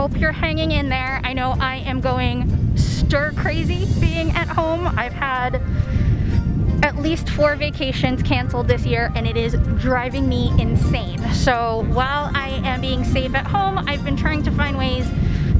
hope you're hanging in there. I know I am going stir crazy being at home. I've had at least 4 vacations canceled this year, and it is driving me insane. So while I am being safe at home, I've been trying to find ways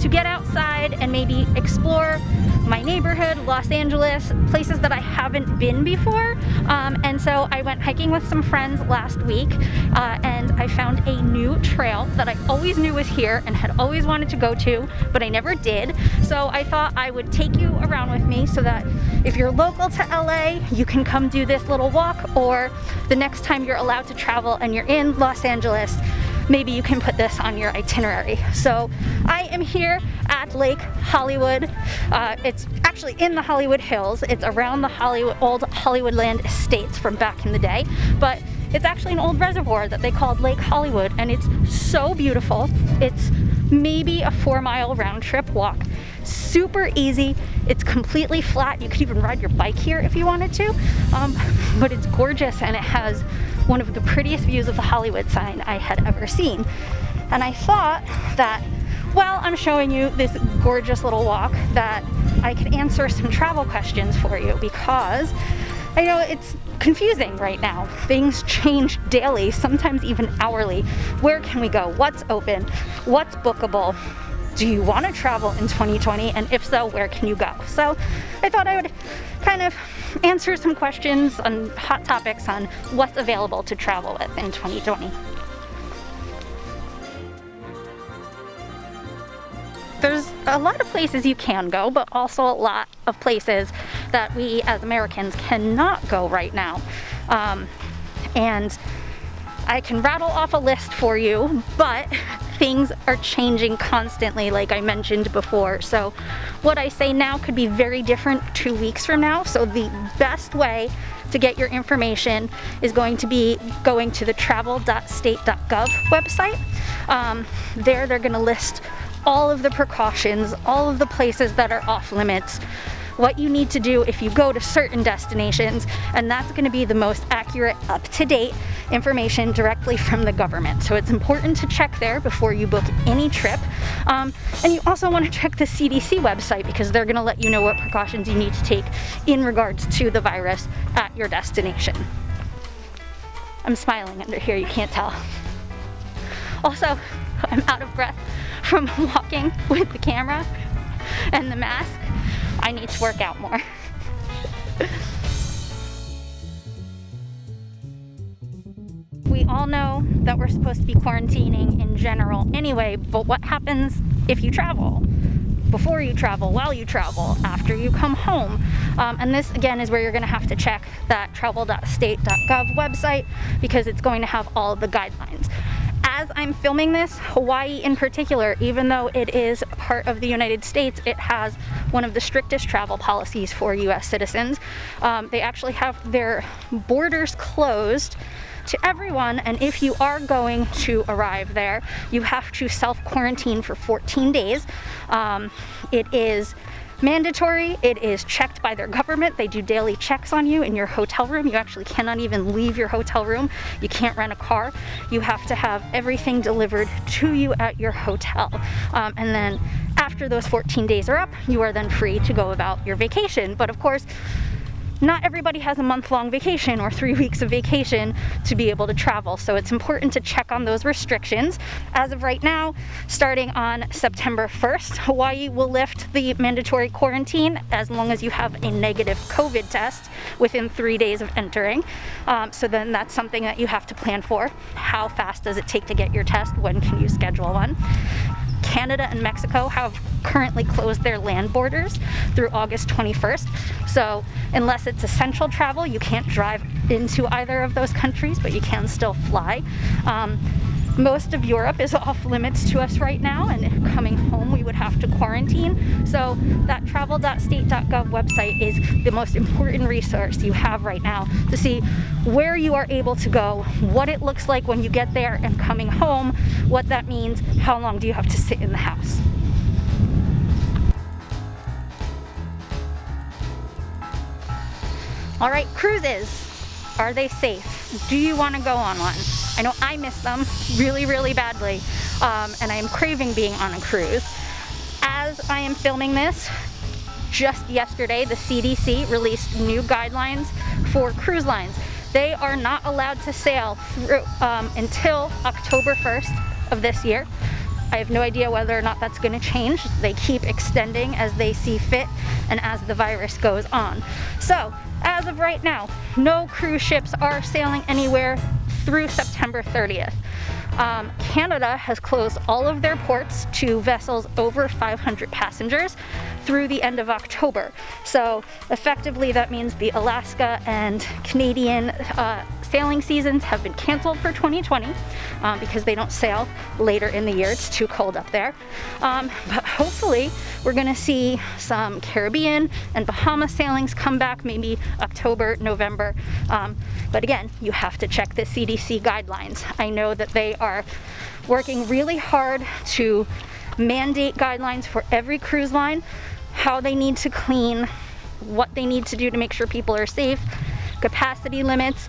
to get outside and maybe explore my neighborhood, Los Angeles, places that I haven't been before. And so I went hiking with some friends last week, and I found a new trail that I always knew was here and had always wanted to go to, but I never did. So I thought I would take you around with me so that if you're local to LA, you can come do this little walk, or the next time you're allowed to travel and you're in Los Angeles, maybe you can put this on your itinerary. So I am here at Lake Hollywood. It's actually in the Hollywood Hills. It's around the old Hollywoodland estates from back in the day, but it's actually an old reservoir that they called Lake Hollywood, and it's so beautiful. It's maybe a 4-mile round trip walk. Super easy. It's completely flat. You could even ride your bike here if you wanted to, but it's gorgeous, and it has one of the prettiest views of the Hollywood sign I had ever seen. And I thought that while I'm showing you this gorgeous little walk, that I could answer some travel questions for you, because I know it's confusing right now. Things change daily, sometimes even hourly. Where can we go? What's open? What's bookable? Do you want to travel in 2020? And if so, where can you go? So I thought I would kind of answer some questions on hot topics on what's available to travel with in 2020. There's a lot of places you can go, but also a lot of places that we as Americans cannot go right now. And I can rattle off a list for you, but things are changing constantly, like I mentioned before. So what I say now could be very different 2 weeks from now. So the best way to get your information is going to be going to the travel.state.gov website. There they're going to list all of the precautions, all of the places that are off limits, what you need to do if you go to certain destinations, and that's going to be the most accurate, up-to-date information directly from the government. So it's important to check there before you book any trip. And you also want to check the CDC website, because they're going to let you know what precautions you need to take in regards to the virus at your destination. I'm smiling under here, you can't tell. Also, I'm out of breath from walking with the camera and the mask. I need to work out more. We all know that we're supposed to be quarantining in general anyway, but what happens if you travel? Before you travel, while you travel, after you come home? And this again is where you're gonna have to check that travel.state.gov website, because it's going to have all of the guidelines. As I'm filming this, Hawaii in particular, even though it is part of the United States, it has one of the strictest travel policies for US citizens. They actually have their borders closed to everyone, and if you are going to arrive there, you have to self-quarantine for 14 days. It is mandatory. It is checked by their government. They do daily checks on you in your hotel room. You actually cannot even leave your hotel room. You can't rent a car. You have to have everything delivered to you at your hotel. And then after those 14 days are up, you are then free to go about your vacation. But of course, not everybody has a month-long vacation or 3 weeks of vacation to be able to travel, so it's important to check on those restrictions. As of right now, starting on September 1st, Hawaii will lift the mandatory quarantine as long as you have a negative COVID test within 3 days of entering. So then that's something that you have to plan for. How fast does it take to get your test? When can you schedule one? Canada and Mexico have currently closed their land borders through August 21st. So unless it's essential travel, you can't drive into either of those countries, but you can still fly. Most of Europe is off limits to us right now, and coming home we would have to quarantine. So that travel.state.gov website is the most important resource you have right now to see where you are able to go, what it looks like when you get there, and coming home, what that means, how long do you have to sit in the house. All right, cruises. Are they safe? Do you want to go on one? I know I miss them really, really badly, and I am craving being on a cruise. As I am filming this, just yesterday, the CDC released new guidelines for cruise lines. They are not allowed to sail through, until October 1st of this year. I have no idea whether or not that's going to change. They keep extending as they see fit and as the virus goes on. So, as of right now, no cruise ships are sailing anywhere through September 30th. Canada has closed all of their ports to vessels over 500 passengers through the end of October. So effectively that means the Alaska and Canadian sailing seasons have been canceled for 2020 because they don't sail later in the year. It's too cold up there. But hopefully we're going to see some Caribbean and Bahama sailings come back maybe October, November. But again, you have to check the CDC guidelines. I know that they are working really hard to mandate guidelines for every cruise line, how they need to clean, what they need to do to make sure people are safe, capacity limits,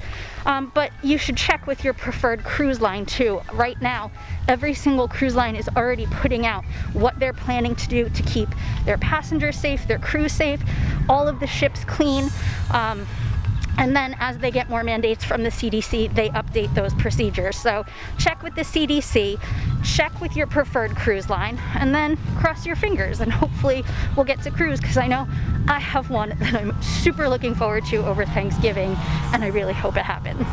but you should check with your preferred cruise line too. Right now, every single cruise line is already putting out what they're planning to do to keep their passengers safe, their crew safe, all of the ships clean. And then as they get more mandates from the CDC, they update those procedures. So check with the CDC, check with your preferred cruise line, and then cross your fingers and hopefully we'll get to cruise, because I know I have one that I'm super looking forward to over Thanksgiving, and I really hope it happens.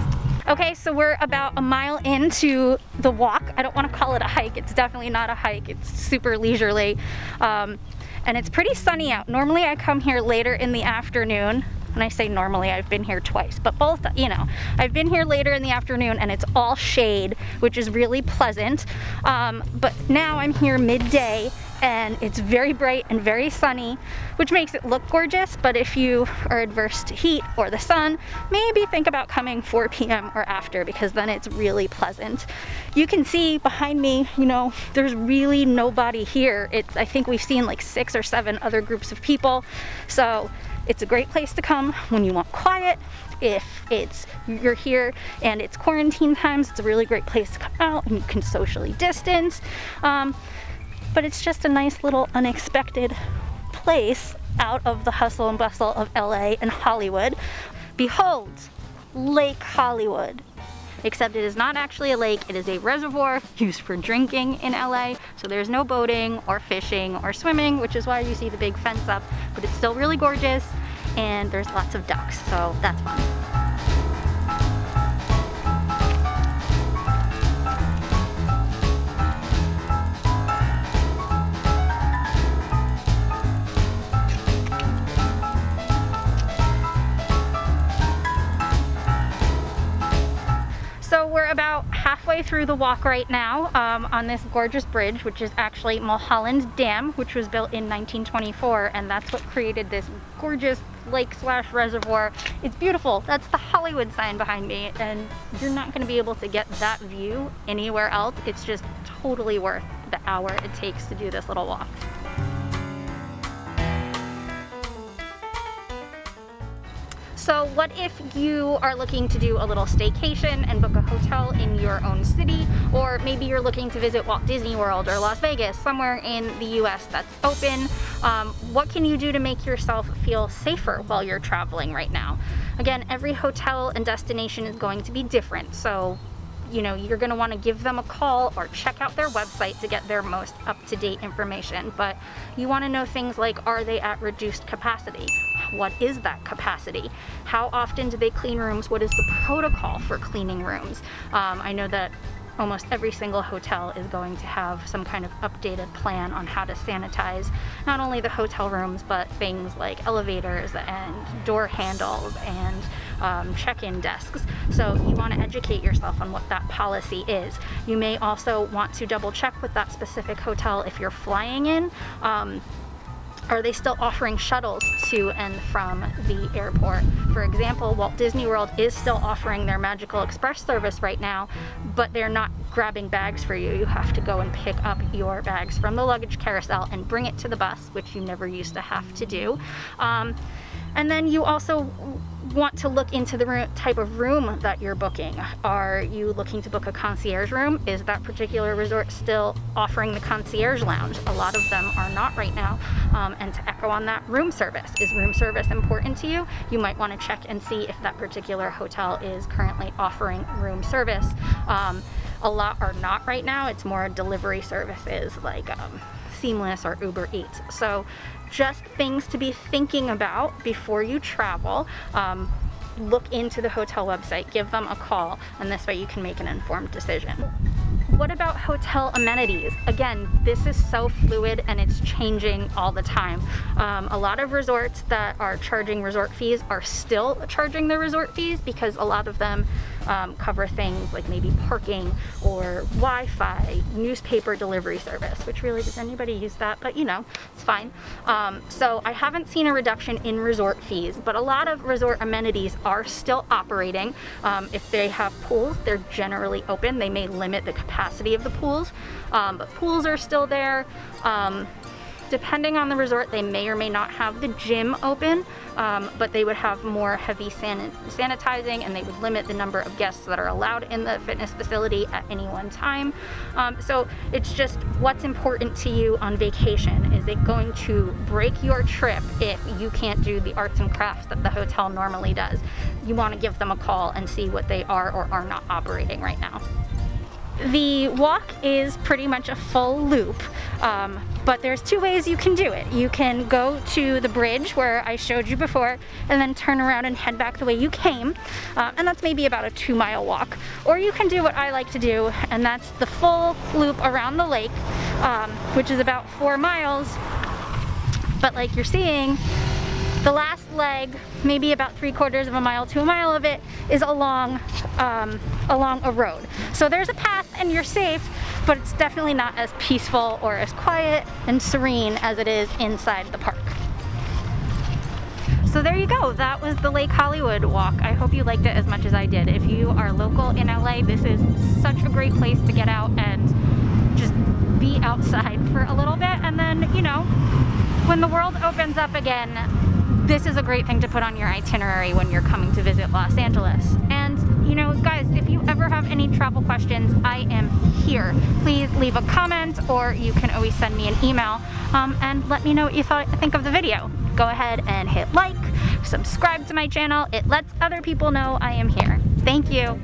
Okay, so we're about a mile into the walk. I don't want to call it a hike. It's definitely not a hike. It's super leisurely. And it's pretty sunny out. Normally I come here later in the afternoon. When I say normally, I've been here twice, but both, you know, I've been here later in the afternoon and it's all shade, which is really pleasant. But now I'm here midday and it's very bright and very sunny, which makes it look gorgeous. But if you are adverse to heat or the sun, maybe think about coming 4 p.m. or after, because then it's really pleasant. You can see behind me, you know, there's really nobody here. I think we've seen like 6 or 7 other groups of people. So it's a great place to come when you want quiet. If you're here and it's quarantine times, it's a really great place to come out and you can socially distance. But it's just a nice little unexpected place out of the hustle and bustle of LA and Hollywood. Behold, Lake Hollywood. Except it is not actually a lake, it is a reservoir used for drinking in LA. So there's no boating or fishing or swimming, which is why you see the big fence up, but it's still really gorgeous and there's lots of ducks, so that's fun. So we're about halfway through the walk right now on this gorgeous bridge, which is actually Mulholland Dam, which was built in 1924, and that's what created this gorgeous lake/reservoir. It's beautiful. That's the Hollywood sign behind me, and you're not going to be able to get that view anywhere else. It's just totally worth the hour it takes to do this little walk. So what if you are looking to do a little staycation and book a hotel in your own city, or maybe you're looking to visit Walt Disney World or Las Vegas, somewhere in the US that's open? What can you do to make yourself feel safer while you're traveling right now? Again, every hotel and destination is going to be different, so you know, you're going to want to give them a call or check out their website to get their most up-to-date information. But you want to know things like, are they at reduced capacity? What is that capacity? How often do they clean rooms? What is the protocol for cleaning rooms? I know that almost every single hotel is going to have some kind of updated plan on how to sanitize not only the hotel rooms, but things like elevators and door handles and check-in desks. So you want to educate yourself on what that policy is. You may also want to double check with that specific hotel if you're flying in. Are they still offering shuttles to and from the airport? For example, Walt Disney World is still offering their Magical Express service right now, but they're not grabbing bags for you. You have to go and pick up your bags from the luggage carousel and bring it to the bus, which you never used to have to do. And then you also want to look into the type of room that you're booking. Are you looking to book a concierge room? Is that particular resort still offering the concierge lounge? A lot of them are not right now. And to echo on that, room service. Is room service important to you? You might want to check and see if that particular hotel is currently offering room service. A lot are not right now. It's more delivery services like Seamless or Uber Eats. So just things to be thinking about before you travel. Look into the hotel website, give them a call, and this way you can make an informed decision. What about hotel amenities? Again, this is so fluid and it's changing all the time. A lot of resorts that are charging resort fees are still charging the resort fees because a lot of them cover things like maybe parking or Wi-Fi, newspaper delivery service, which really, does anybody use that? But you know, it's fine. So I haven't seen a reduction in resort fees, but a lot of resort amenities are still operating. If they have pools, they're generally open. They may limit the capacity of the pools, but pools are still there. Depending on the resort, they may or may not have the gym open, but they would have more heavy sanitizing, and they would limit the number of guests that are allowed in the fitness facility at any one time. So it's just what's important to you on vacation. Is it going to break your trip if you can't do the arts and crafts that the hotel normally does? You want to give them a call and see what they are or are not operating right now. The walk is pretty much a full loop, but there's two ways you can do it. You can go to the bridge where I showed you before and then turn around and head back the way you came, and that's maybe about a 2-mile walk. Or you can do what I like to do, and that's the full loop around the lake, which is about 4 miles, but like you're seeing, the last leg, maybe about 3/4 of a mile to a mile of it, is along a road. So there's a path and you're safe, but it's definitely not as peaceful or as quiet and serene as it is inside the park. So there you go, that was the Lake Hollywood walk. I hope you liked it as much as I did. If you are local in LA, this is such a great place to get out and just be outside for a little bit, and then, you know, when the world opens up again, this is a great thing to put on your itinerary when you're coming to visit Los Angeles. And you know, guys, if you ever have any travel questions, I am here. Please leave a comment, or you can always send me an email and let me know what you think of the video. Go ahead and hit like, subscribe to my channel. It lets other people know I am here. Thank you.